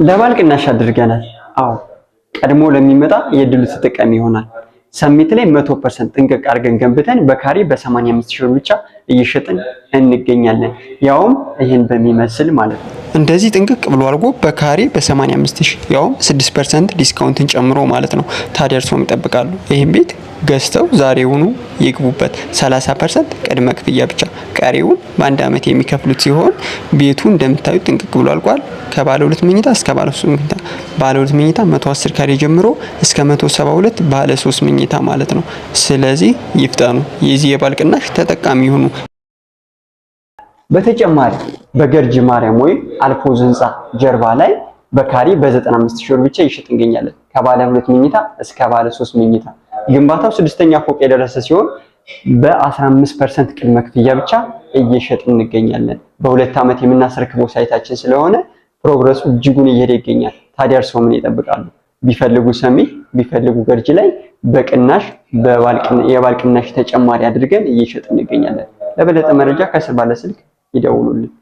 ለባል ቅናሽ አድርገናል። አዎ ቀድሞ ለሚመጣ የድሉ ተጠቃሚ ይሆናል። ሰሚት ላይ 100% ጥንቅቅ አድርገን ገንብተን በካሬ በ85 ሺህ ብቻ እየሸጥን እንገኛለን። ያውም ይሄን በሚመስል ማለት ነው። እንደዚህ ጥንቅቅ ብሎ አልጎ በካሬ በ85 ሺህ ያውም 6% ዲስካውንትን ጨምሮ ማለት ነው። ታዲያ እርስዎም ይጠብቃሉ? ይሄን ቤት ገዝተው ዛሬውኑ ይግቡበት። 30% ቅድመ ክፍያ ብቻ፣ ቀሪውን በአንድ ዓመት የሚከፍሉት ሲሆን ቤቱ እንደምታዩት ጥንቅቅ ብሎ አልቋል። ከባለ 2 መኝታ እስከ ባለ 3 መኝታ፣ ባለ 2 መኝታ 110 ካሬ ጀምሮ እስከ 172 ባለ 3 መኝታ ማለት ነው። ስለዚህ ይፍጠኑ፣ የዚህ የባል ቅናሽ ተጠቃሚ ይሁኑ። በተጨማሪ በገርጂ ማርያም ወይም አልፎዝ ህንፃ ጀርባ ላይ በካሬ በ95 ሺህ ብቻ ይሸጥ እንገኛለን። ከባለ 2 መኝታ እስከ ባለ 3 መኝታ ግንባታው 6ኛ ፎቅ የደረሰ ሲሆን በ15% ቅድመ ክፍያ ብቻ እየሸጥ እንገኛለን። በ2 ዓመት የምናስረክበው ሳይታችን ስለሆነ ፕሮግረሱ እጅጉን እየሄደ ይገኛል። ታዲያ እርስዎ ምን ይጠብቃሉ? ቢፈልጉ ሰሚት፣ ቢፈልጉ ገርጂ ላይ በቅናሽ የባል ቅናሽ ተጨማሪ አድርገን እየሸጥ እንገኛለን። ለበለጠ መረጃ ከስር ባለ ስልክ ይደውሉልን።